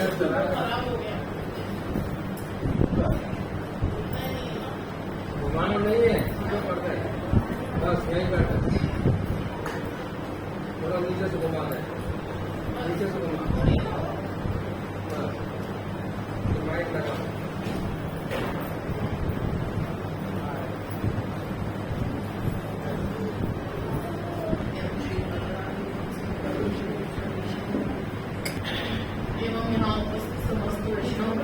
खराब हो गया। घुमाना नहीं है, जो करते हैं बस यही करते हैं। थोड़ा नीचे से घुमा है, नीचे से घुमा बस। माइक लगा एवं यहाँ उपस्थित समस्त वैष्णव,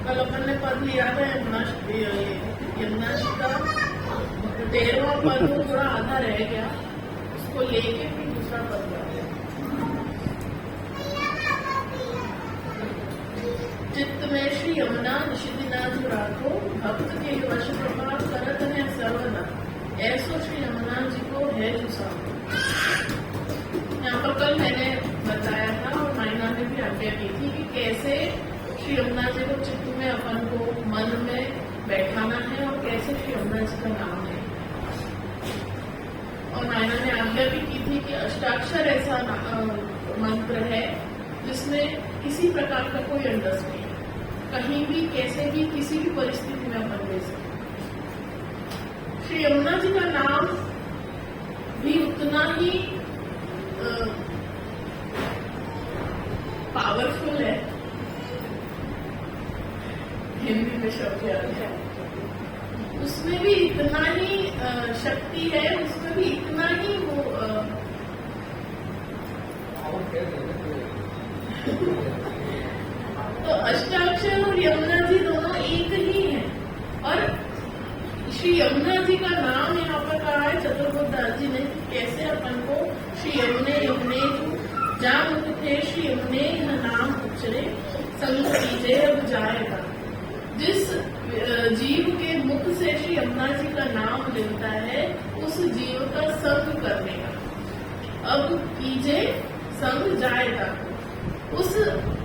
कल अपन ने पद लिया था यमुना जी का 13वां पद वो थोड़ा आधा रह गया, उसको लेके फिर दूसरा पद लिया। चित्त में श्री यमुना निशिदिनाथ राखो, भक्त के वश प्रभाव करत है सर्वदा, ऐसो श्री यमुना जी को है जुसा। यहाँ पर कल मैंने बताया था और माइना ने भी आज्ञा की थी कि कैसे श्री यमुना जी को चित्त में अपन को मन में बैठाना है और कैसे श्री यमुना जी का नाम है। और माइना ने आज्ञा भी की थी कि अष्टाक्षर ऐसा मंत्र है जिसमें किसी प्रकार का कोई अंडस नहीं, कहीं भी कैसे भी किसी भी परिस्थिति में अपन ले सकते। श्री यमुना जी का नाम भी उतना ही पावरफुल है, हिंदी में शब्द याद है, उसमें भी इतना ही शक्ति है, उसमें भी इतना ही वो तो अष्टाक्षर और यमुना जी दोनों एक ही हैं। और श्री यमुना जी का नाम यहाँ पर कहा है चतुर्बुद्धदास जी ने, कैसे अपन को श्री यमुने यमुने जा मुख थे श्री यमुने यह नाम उच्चरे संग कीजे अब जाएगा। जिस जीव के मुख से श्री यमुना जी का नाम लेता है उस जीव का संग करने का, अब कीजे संग जाएगा, उस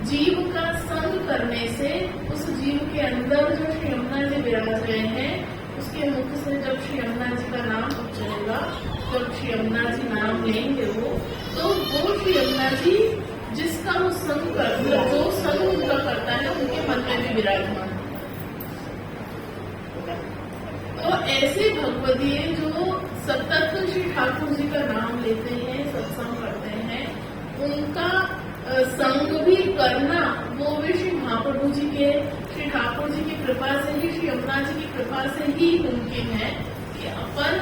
जीव का संग करने से उस जीव के अंदर जो श्री यमुना जी विराज रहे हैं उसके मुख से जब श्री यमुना जी का नाम उच्चरेगा, जब श्री यमुना जी नाम लेंगे वो, तो वो श्री यमुना जी जिसका वो संग जो संग उनका करता है उनके मन में भी विराजमान। तो ऐसे भगवदीय जो सतत श्री ठाकुर जी का नाम लेते हैं, सत्संग करते हैं, उनका संग भी करना वो भी श्री महाप्रभु जी के, श्री ठाकुर जी की कृपा से ही, श्री यमुना जी की कृपा से ही मुमकिन है कि अपन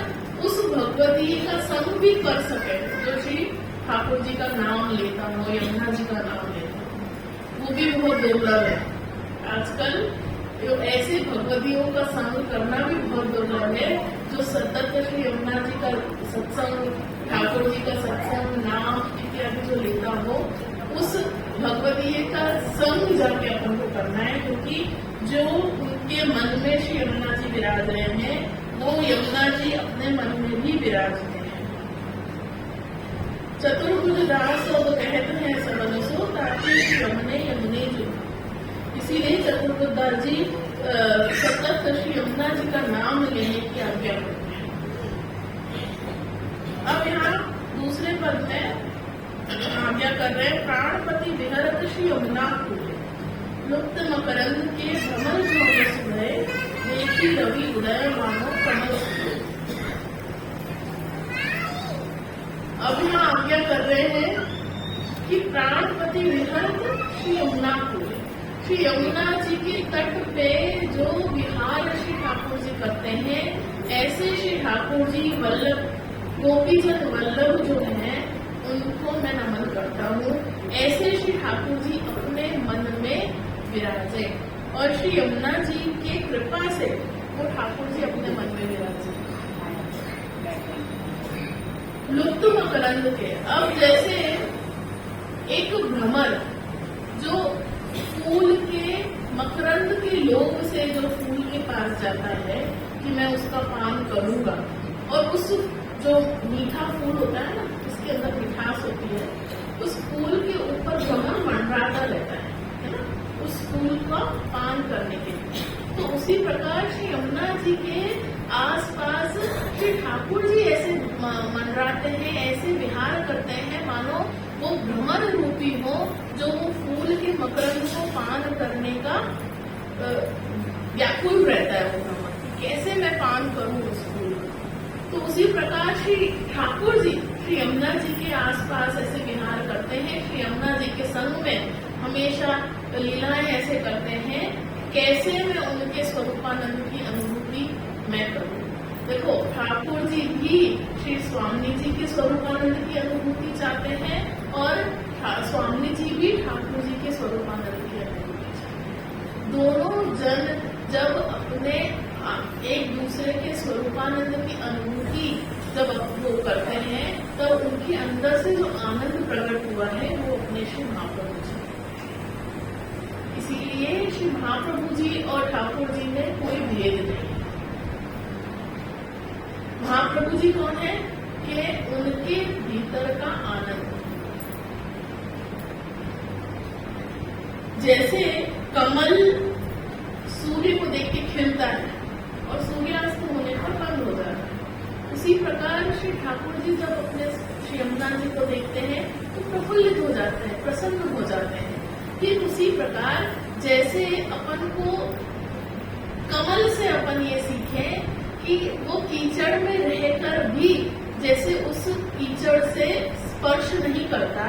उस भगवती का संग भी कर सके जो श्री ठाकुर जी का नाम लेता हो, यमुना जी का नाम लेता हो, वो भी बहुत दुर्लभ है। आजकल जो ऐसे भगवतियों का संग करना भी बहुत दुर्लभ है जो सतत श्री यमुना जी का सत्संग, ठाकुर जी का सत्संग, नाम इत्यादि जो लेता हो, उस भगवतीय का संग जाके अपन को करना है, क्योंकि जो उनके मन में श्री यमुना जी विराज रहे हैं वो यमुना जी अपने मन में भी विराजते हैं। चतुर्भुजदास तो कहते हैं सबनसो ताकि यमुने यमुने जो, इसीलिए चतुर्भुजदास जी सतत श्री यमुना जी का नाम लेने की आज्ञा करते हैं। अब यहाँ दूसरे पद में आज्ञा कर रहे हैं, प्राणपति विहरत श्री यमुना कूले, लुप्त मकरंद के भ्रमर जो सुधे, देखी रवि उदय मानो कमल। अब यहाँ आज्ञा कर रहे हैं कि प्राणपति विहरत श्री यमुना कूले, श्री यमुना जी के तट पे जो विहार श्री ठाकुर जी करते हैं, ऐसे श्री ठाकुर जी वल्लभ गोपीजन वल्लभ जो हैं उनको मैं नमन करता हूँ। ऐसे श्री ठाकुर जी अपने मन में विराजे और श्री यमुना जी के कृपा से वो ठाकुर जी अपने मन में विराजे। लुप्त मकरंद के, अब जैसे एक भ्रमर जो फूल के मकरंद के लोभ से जो फूल के पास जाता है कि मैं उसका पान करूंगा, और उस जो मीठा फूल होता है ना, इसके अंदर मिठास होती है, उस फूल के ऊपर भ्रमर मंडराता रहता है ना, उस फूल का पान करने के लिए। तो उसी प्रकार श्री यमुना जी के आसपास श्री ठाकुर जी ऐसे मंडराते हैं, ऐसे विहार करते हैं, मानो वो भ्रमर रूपी हो, जो वो फूल के मकरंद को पान करने का व्याकुल रहता है वो भ्रमर, कैसे मैं पान करूं उस फूल। तो उसी प्रकार श्री ठाकुर जी श्री यमुना जी के आसपास ऐसे विहार करते हैं, श्री यमुना जी के संग में हमेशा लीलाएं ऐसे करते हैं, कैसे मैं उनके स्वरूपानंद की अनुभूति मैं करूं। देखो ठाकुर जी भी श्री स्वामी जी के स्वरूपानंद की अनुभूति चाहते हैं और स्वामी जी भी ठाकुर जी के स्वरूपानंद की अनुभूति चाहते हैं। दोनों जन जब अपने एक दूसरे के स्वरूपानंद की अनुभूति जब वो करते हैं, तब उनके अंदर से जो आनंद प्रकट हुआ है वो अपने श्री महाप्रभु जी। इसीलिए श्री महाप्रभु जी और ठाकुर जी में कोई भेद नहीं। महाप्रभु जी कौन है कि उनके भीतर का आनंद, जैसे कमल सूर्य को देख के खिलता है और सूर्यास्त होने पर बंद हो जाता है, उसी प्रकार श्री ठाकुर जी जब अपने श्री यमुना जी को देखते हैं तो प्रफुल्लित हो जाते हैं, प्रसन्न हो जाते हैं। फिर उसी प्रकार जैसे अपन को कमल से अपन ये सीखें कि वो कीचड़ में रहकर भी जैसे उस कीचड़ से स्पर्श नहीं करता,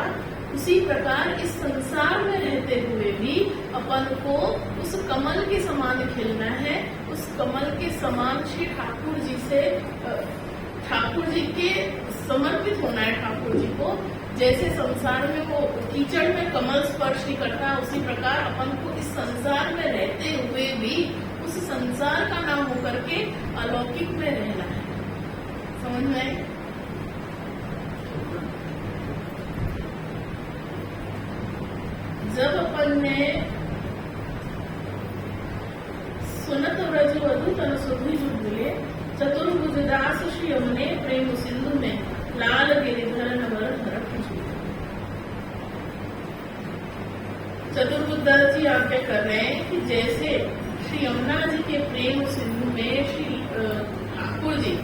उसी प्रकार इस संसार में रहते हुए भी अपन को उस कमल के समान खिलना है, उस कमल के समान श्री ठाकुर जी से ठाकुर जी के समर्पित होना है। ठाकुर जी को जैसे संसार में वो कीचड़ में कमल स्पर्श नहीं करता, उसी प्रकार अपन को इस संसार में रहते हुए भी उस संसार का नाम होकर के अलौकिक में रहना है। समझ में आए? जब अपन ने सुनत व्रज वधु तन सुधि जुगले चतुर्भुज दास श्री यमुने प्रेम सिंधु में लाल गिरिधर नवर धरक झूले। चतुर्भुज दास जी आज्ञा कर रहे हैं कि जैसे श्री यमुना जी के प्रेम सिंधु में श्री ठाकुर जी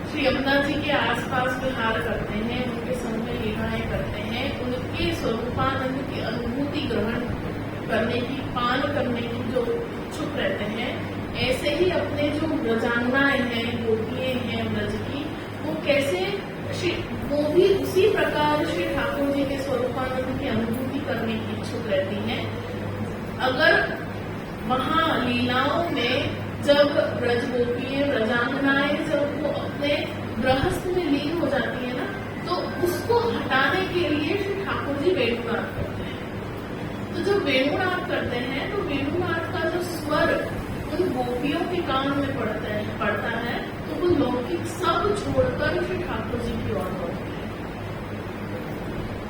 श्री यमुना जी के आसपास विहार करते हैं, उनके संग में लीलाएं करते हैं, उनके स्वरूपानंद की अनुभूति ग्रहण करने की, पान करने की जो इच्छुक रहते हैं, ऐसे ही अपने जो ब्रजांगनाएं हैं, गोपियां हैं ब्रज की, वो कैसे वो भी उसी प्रकार श्री ठाकुर जी के स्वरूपानंद की अनुभूति करने की इच्छुक रहती हैं। अगर वहाँ लीलाओं में जब ब्रज गोपियां ब्रजांगनाएं जब वो अपने गृहस्थ में लीन हो जाती है ना, तो उसको हटाने के लिए श्री ठाकुर जी वेणुनाद करते हैं। तो जब वेणुनाद करते हैं तो वेणुनाद का जो स्वर उन गोपियों के कान में पड़ता है तो वो लौकिक सब छोड़कर श्री ठाकुर जी की ओर बढ़ते हैं।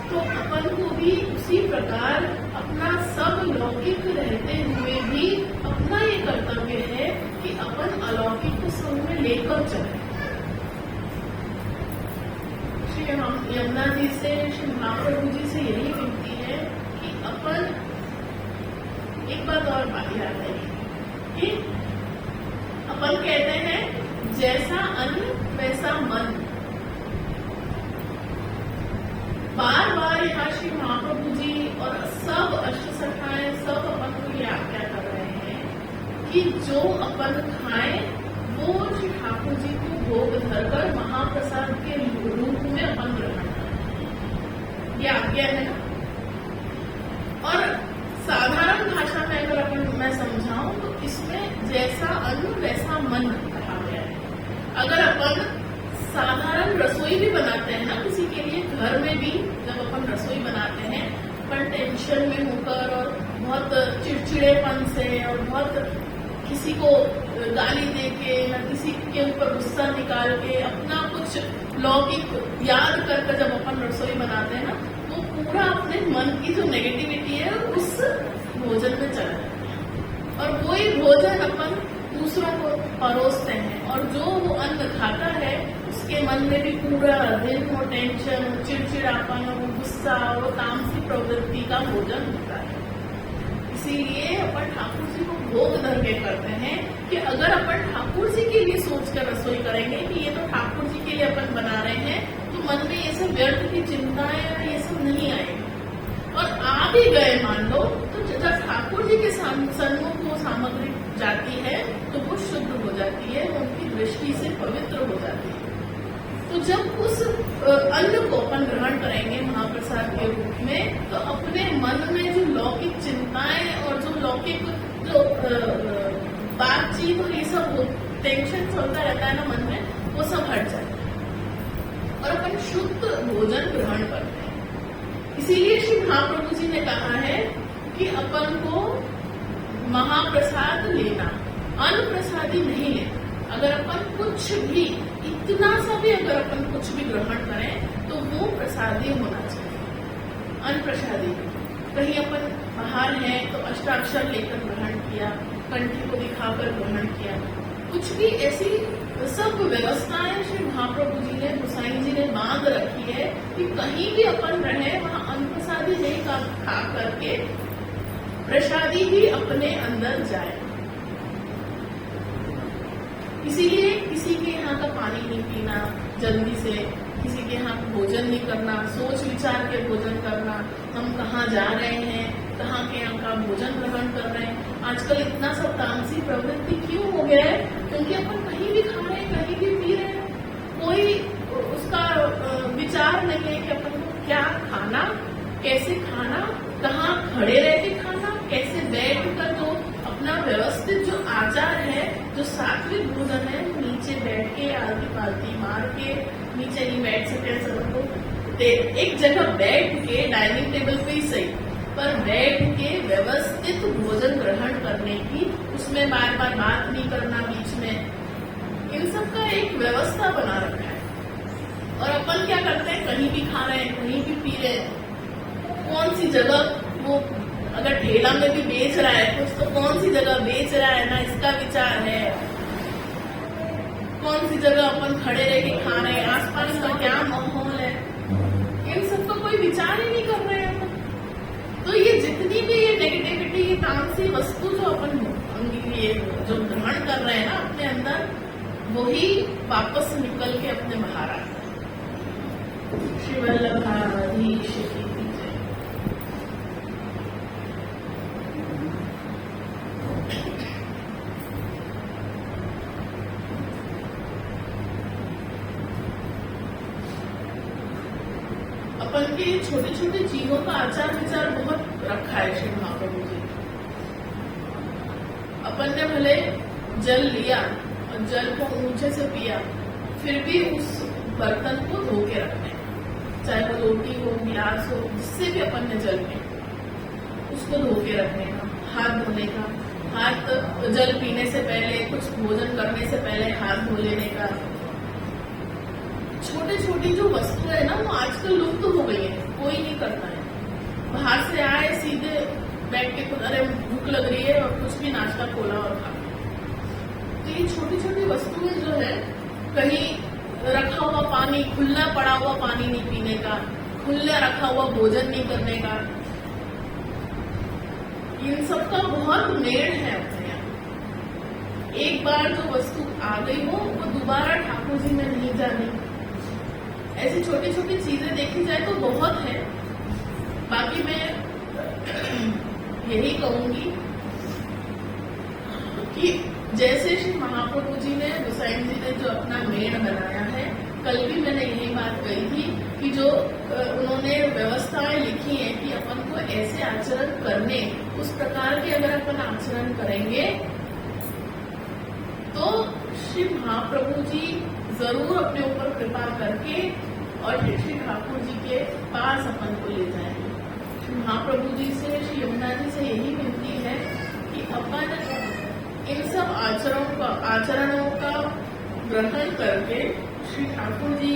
तो अपन को भी उसी प्रकार अपना सब लौकिक रहते हुए भी अपना ये कर्तव्य है कि अपन अलौकिक को संग में लेकर चले। श्री यमुना जी से, श्री महाप्रभु जी से यही विनती है कि अपन एक बात और याद रखिए कि अपन कहते हैं जैसा अन्न वैसा मन। बार बार यहाँ श्री महाप्रभु जी और सब अष्टसखाएं सब अपन को ये आज्ञा कर रहे हैं कि जो अपन खाएं वो श्री ठाकुर जी को भोग धरकर महाप्रसाद के रूप में अपन ग्रहण करें, ये आज्ञा है ना। और साधारण भाषा में अगर अपन मैं समझाऊं तो इसमें जैसा अन्न वैसा मन कहा गया है। अगर अपन साधारण रसोई भी बनाते हैं ना किसी के लिए, घर में भी जब अपन रसोई बनाते हैं अपन टेंशन में होकर और बहुत चिड़चिड़ेपन से और बहुत किसी को गाली दे के या किसी के ऊपर गुस्सा निकाल के अपना कुछ लौकिक याद कर जब अपन रसोई बनाते हैं ना, तो पूरा अपने मन की जो नेगेटिविटी है उस भोजन में चला जाता है और वही भोजन अपन दूसरों को परोसते हैं और जो वो अन्न खाता है उसके मन में भी पूरा दिन वो टेंशन, चिड़चिड़ापन, वो गुस्सा, वो तामसिक प्रवृत्ति का भोजन होता है। इसीलिए अपन ठाकुर जी को भोग धर के करते हैं कि अगर अपन ठाकुर जी के लिए सोच कर रसोई करेंगे कि ये तो ठाकुर जी के लिए अपन बना रहे हैं, तो मन में ये सब व्यर्थ की चिंताएं या ये सब नहीं आएगी। और आ भी गए मान लो, तो जब ठाकुर जी के सन्मुख वो सामग्री जाती है तो वो शुद्ध हो जाती है, उनकी दृष्टि से पवित्र हो जाती है। तो जब उस अन्न को अपन ग्रहण करेंगे महाप्रसाद के रूप में, तो अपने मन में जो लौकिक चिंताएं और जो लौकिक जो बातचीत और ये सब टेंशन चलता रहता है ना मन में, वो सब हट जाता है और अपन शुद्ध भोजन ग्रहण करते हैं। इसीलिए श्री महाप्रभु जी ने कहा है कि अपन को महाप्रसाद लेना, अन्न प्रसादी नहीं लेना। अगर अपन कुछ भी, इतना सा भी अगर अपन कुछ भी ग्रहण करें तो वो प्रसादी होना चाहिए, अन्न प्रसादी। कहीं अपन बाहर हैं तो अष्टाक्षर लेकर ग्रहण किया, कंठी को दिखाकर ग्रहण किया, कुछ भी ऐसी सब व्यवस्थाएं श्री महाप्रभु जी ने, गोसाई जी ने बांध रखी है कि कहीं भी अपन रहे वहाँ अन्न प्रसादी नहीं खा करके प्रसादी ही अपने अंदर जाए। इसीलिए किसी के यहाँ का पानी नहीं पीना जल्दी से, किसी के यहाँ भोजन नहीं करना, सोच विचार के भोजन करना, हम कहाँ जा रहे हैं, कहाँ के यहाँ का भोजन ग्रहण कर रहे हैं। आजकल इतना सब तामसी प्रवृत्ति क्यों हो गया है? क्योंकि अपन कहीं भी खा रहे हैं, कहीं भी पी रहे हैं, कोई उसका विचार नहीं है कि अपन को क्या खाना, कैसे खाना, कहाँ खड़े रह के खाना, कैसे बैठ कर, जो अपना व्यवस्थित जो आचार है, जो सात्विक भोजन है, नीचे बैठ के आलती पालती मार के नीचे नहीं बैठ सकते सबको, एक जगह बैठ के डाइनिंग टेबल पे ही सही, पर बैठ के व्यवस्थित भोजन ग्रहण करने की, उसमें बार बार बात नहीं करना बीच में, इन सब का एक व्यवस्था बना रखा है। और अपन क्या करते हैं, कहीं भी खा रहे हैं, कहीं भी पी रहे हैं, कौन सी जगह वो अगर ठेला में भी बेच रहा है कुछ, तो कौन सी जगह बेच रहा है ना, इसका विचार है। कौन सी जगह अपन खड़े रह के खा रहे हैं, आसपास का क्या माहौल है, इन सबका कोई विचार ही नहीं कर रहे हैं अपन। तो ये जितनी भी ये नेगेटिविटी, ये तामसी वस्तु जो अपन ये जो ग्रहण कर रहे हैं ना अपने अंदर, वही वापस निकल के अपने बाहर आता है। श्री वल्लभाधीश की जय। अपन के छोटे छोटे चीजों का आचार विचार बहुत रखा है श्री महाप्रभु जी। अपन ने भले जल लिया और जल को ऊंचे से पिया, फिर भी उस बर्तन को धो के रखना है, चाहे वो रोटी हो, गिलास हो, जिससे भी अपन ने जल पिया, उसको धो के रखने का, हाथ धोने का, हाथ जल पीने से पहले, कुछ भोजन करने से पहले हाथ धो लेने का। छोटी छोटी जो वस्तु है ना, वो आजकल लुप्त हो गई है, कोई नहीं करता है। बाहर से आए सीधे बैठ के खुद, अरे भूख लग रही है और कुछ भी नाश्ता खोला और खा। तो ये छोटी छोटी वस्तुएं जो है, कहीं रखा हुआ पानी, खुला पड़ा हुआ पानी नहीं पीने का, खुला रखा हुआ भोजन नहीं करने का, इन सब का बहुत मेल है अपने यहाँ। एक बार जो वस्तु आ गई हो, वो दोबारा ठाकुर जी में नहीं जानी। ऐसी छोटी छोटी चीजें देखी जाए तो बहुत है। बाकी मैं यही कहूंगी कि जैसे श्री महाप्रभु जी ने, गोसाई जी ने जो अपना मेड़ बनाया है, कल भी मैंने यही बात कही थी कि जो उन्होंने व्यवस्थाएं लिखी है कि अपन को ऐसे आचरण करने, उस प्रकार के अगर अपन आचरण करेंगे तो श्री महाप्रभु जी जरूर अपने ऊपर कृपा करके और श्री ठाकुर जी के पास अपन को ले जाएंगे। श्री महाप्रभु जी से, श्री यमुना जी से यही विनती है कि अपन इन सब आचरणों का ग्रहण करके श्री ठाकुर जी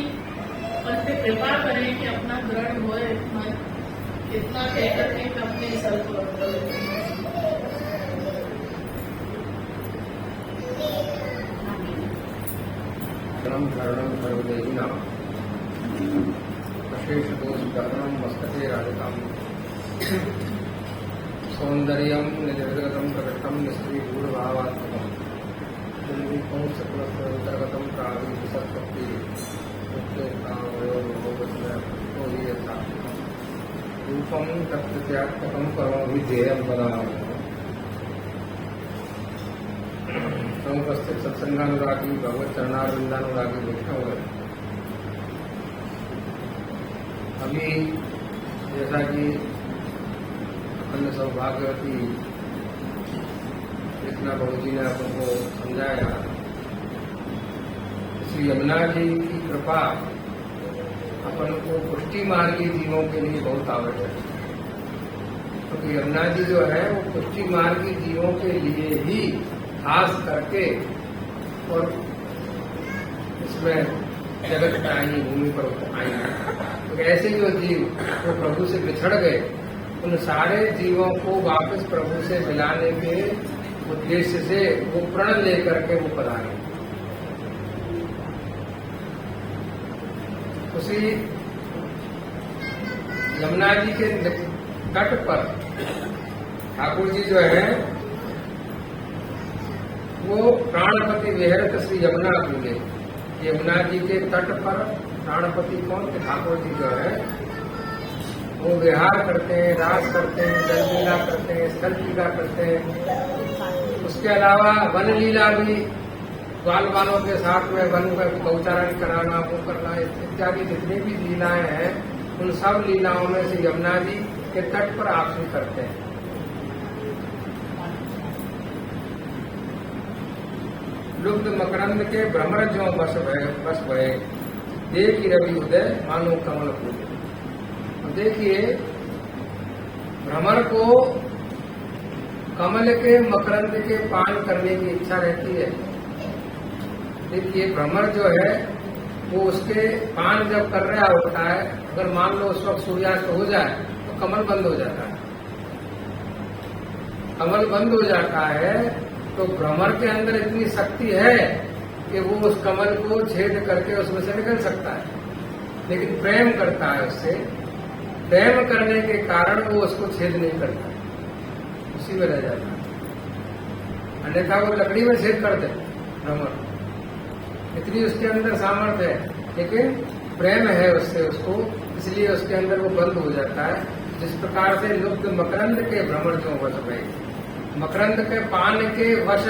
पर पे कृपा करें कि अपना दृढ़ होए मन, इतना कह करके अपने सर को रख लें। धरणं सर्वदेहिनां अशेषदोषदहनं मस्तके राधिकां सौन्दर्यं निजगतं प्रकटं निस्त्रीगूढभावात्मकं पुंलिकं सकलस्वन्तर्गतं प्राविसत्वप्रिये तो ये था रूपम तत्त्यात्मकम करो भी ध्येयम बना उपस्थित सत्संगानुरागी भगवत चरणारविंदानुरागी वैष्णव है। अभी जैसा कि अपन सौभाग्यवती कृष्णा बहू जी ने अपन को समझाया, श्री यमुना जी की कृपा अपन को पुष्टि मार्गी जीवों के लिए बहुत आवश्यक है, क्योंकि यमुना जी जो है वो पुष्टि मार्गी जीवों के लिए ही खास करके और इसमें जगत में आई, भूमि पर आई है। तो ऐसे जो जीव वो प्रभु से बिछड़ गए, उन सारे जीवों को वापस प्रभु से मिलाने के उद्देश्य से वो प्रण लेकर के वो पधारे। उसी यमुना जी के तट पर ठाकुर जी जो है वो प्राणपति विहरत श्री यमुना कूले। यमुना जी के तट पर प्राणपति कौन थे? ठाकुर जी जो है वो विहार करते हैं, रास करते हैं, जल लीला करते हैं, स्थल लीला करते हैं। उसके अलावा वन लीला भी बाल बालों के साथ में वन का गौचारण कराना, वो करना इत्यादि जितनी भी लीलाएं हैं, उन सब लीलाओं में से यमुना जी के तट पर आश्रित करते हैं। लुब्ध मकरंद के भ्रमर ज्यों बस भये, देखी रवि उदय मानो कमल फूले। देखिए भ्रमर को कमल के मकरंद के पान करने की इच्छा रहती है। देखिए भ्रमर जो है वो उसके पान जब कर रहा होता है, अगर मान लो उस वक्त सूर्यास्त हो जाए तो कमल बंद हो जाता है। कमल बंद हो जाता है तो भ्रमर के अंदर इतनी शक्ति है कि वो उस कमल को छेद करके उसमें से निकल सकता है, लेकिन प्रेम करता है उससे। प्रेम करने के कारण वो उसको छेद नहीं करता, उसी में रह जाता है। अन्यथा वो लकड़ी में छेद कर दे भ्रमर, इतनी उसके अंदर सामर्थ्य है, लेकिन प्रेम है उससे उसको, इसलिए उसके अंदर वो बंद हो जाता है। जिस प्रकार से लुप्त मकरंद के भ्रमर जो वश गए, मकरंद के पान के वश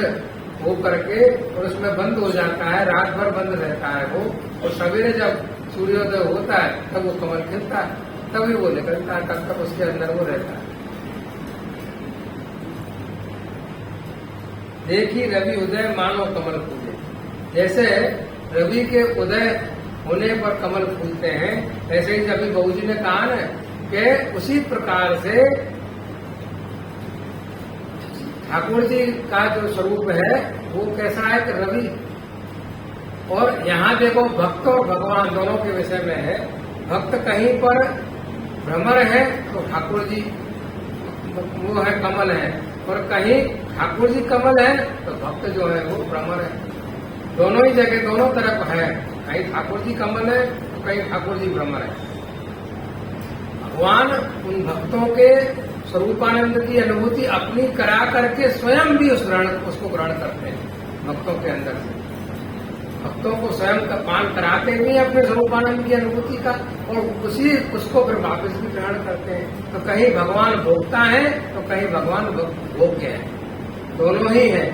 हो करके और उसमें बंद हो जाता है, रात भर बंद रहता है वो, और सवेरे जब सूर्योदय होता है तब वो कमल खिलता है, तभी वो निकलता है, तब तक उसके अंदर वो रहता है। देखी रवि उदय मानो कमल फूले। जैसे रवि के उदय होने पर कमल फूलते हैं, ऐसे ही अभी बहू जी ने कहा ना कि उसी प्रकार से ठाकुर जी का जो स्वरूप है वो कैसा है कि रवि। और यहाँ देखो भक्त और भगवान दोनों के विषय में है। भक्त कहीं पर भ्रमर है तो ठाकुर जी वो है कमल है, और कहीं ठाकुर जी कमल है तो भक्त जो है वो भ्रमर है। दोनों ही जगह दोनों तरफ है, कहीं ठाकुर जी कमल है तो कहीं ठाकुर जी भ्रमर है। भगवान उन भक्तों के स्वरूपानंद की अनुभूति अपनी करा करके स्वयं भी उसको ग्रहण करते हैं भक्तों के अंदर से। भक्तों को स्वयं का पान कराते भी अपने स्वरूपानंद की अनुभूति का, और उसको फिर वापस भी ग्रहण करते हैं। तो कहीं भगवान भोक्ता है तो कहीं भगवान भोग्य है, दोनों ही है,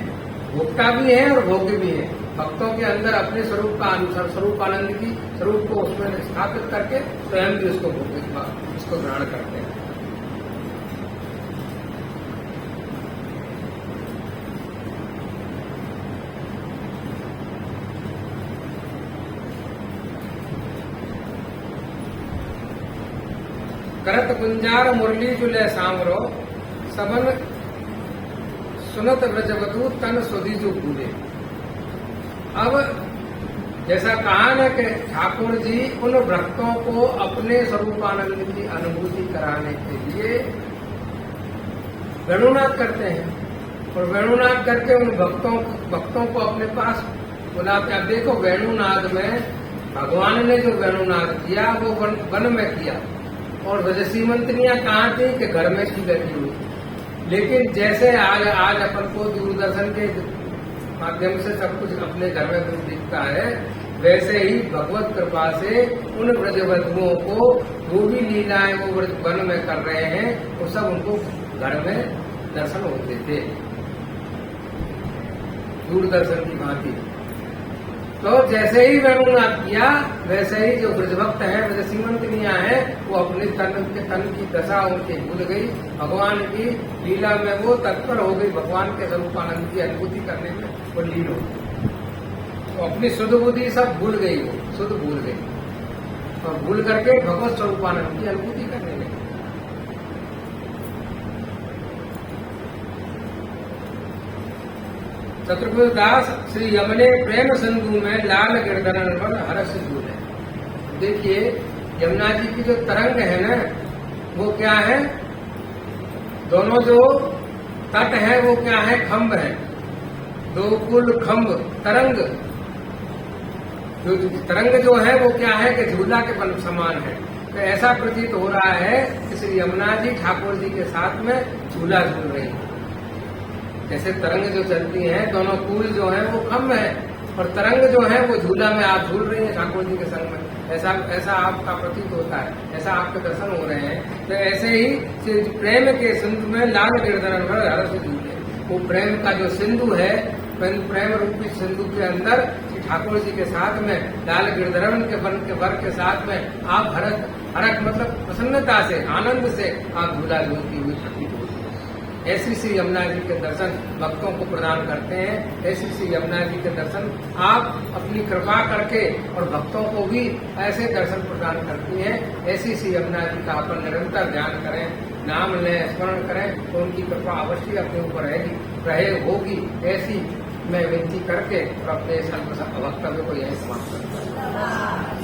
भोक्ता भी है और भोग्य भी है। भक्तों के अंदर अपने स्वरूप का अनुसार स्वरूपानंद की स्वरूप को उसमें स्थापित करके स्वयं भी उसको ग्रहण करते हैं। करत गुंजार मुरली जुले सांवरो, सबन सुनत ब्रजवधू तन सुधीजु कूले। अब जैसा कहा न कि ठाकुर जी उन भक्तों को अपने स्वरूपानंद की अनुभूति कराने के लिए वेणुनाद करते हैं, और वेणुनाद करके उन भक्तों को अपने पास बुलाते हैं। देखो वेणुनाद में भगवान ने जो वेणुनाद किया वो वन में किया, और रजसीमंत्रियां कहाँ थी कि घर में की बैठी हुई। लेकिन जैसे आज अपन को दूरदर्शन के माध्यम से सब कुछ अपने घर में दिखता है, वैसे ही भगवत कृपा से उन ब्रजवधुओं को जो भी लीलाएं वो व्रज वन में कर रहे हैं वो सब उनको घर में दर्शन होते थे, दूरदर्शन की भांति। तो जैसे ही वैभवनाथ किया वैसे ही जो ब्रजभक्त है, ब्रज सीमंतनियां हैं, वो अपने तन की दशा उनकी भूल गई, भगवान की लीला में वो तत्पर हो गई, भगवान के स्वरूपानंद की अनुभूति करने में वो लीन हो गई। तो अपनी शुद्ध बुद्धि सब भूल गई, वो शुद्ध भूल गई और भूल करके भगवत स्वरूपानंद की अनुभूति करने लगी। शत्रुघ्न दास श्री यमुने प्रेम सिंधु में लाल गिरधरण पर हर्ष झूले। देखिए यमुना जी की जो तरंग है ना, वो क्या है, दोनों जो तट है वो क्या है, खम्भ है, दो कुल खम्भ तरंग। जो तरंग जो है वो क्या है कि झूला के बल समान है। तो ऐसा प्रतीत हो रहा है कि श्री यमुना जी ठाकुर जी के साथ में झूला झूल रही है। जैसे तरंग जो चलती है, दोनों कूल जो है वो खम्भ है और तरंग जो है वो झूला में आप झूल रही है ठाकुर जी के संग में। ऐसा आपका प्रतीत होता है, ऐसा आपके दर्शन हो रहे हैं। तो ऐसे ही प्रेम के सिंधु में लाल गिरधरण पर हर्ष झूले। वो प्रेम का जो सिंधु है, प्रेम रूपी सिंधु के अंदर ठाकुर जी के साथ में लाल गिरधरण के वन के वर के साथ में आप हरक मतलब प्रसन्नता से, आनंद से आप झूला झूलती हुई प्रतीत होती है। ऐसी श्री यमुना जी के दर्शन भक्तों को प्रदान करते हैं। ऐसी श्री यमुना जी के दर्शन आप अपनी कृपा करके और भक्तों को भी ऐसे दर्शन प्रदान करती हैं। ऐसी श्री यमुना जी का अपन निरंतर ध्यान करें, नाम लें, स्मरण करें तो उनकी कृपा अवश्य अपने ऊपर रहे होगी। ऐसी मैं विनती करके और अपने वक्तव्य को यही समाप्त करता हूँ।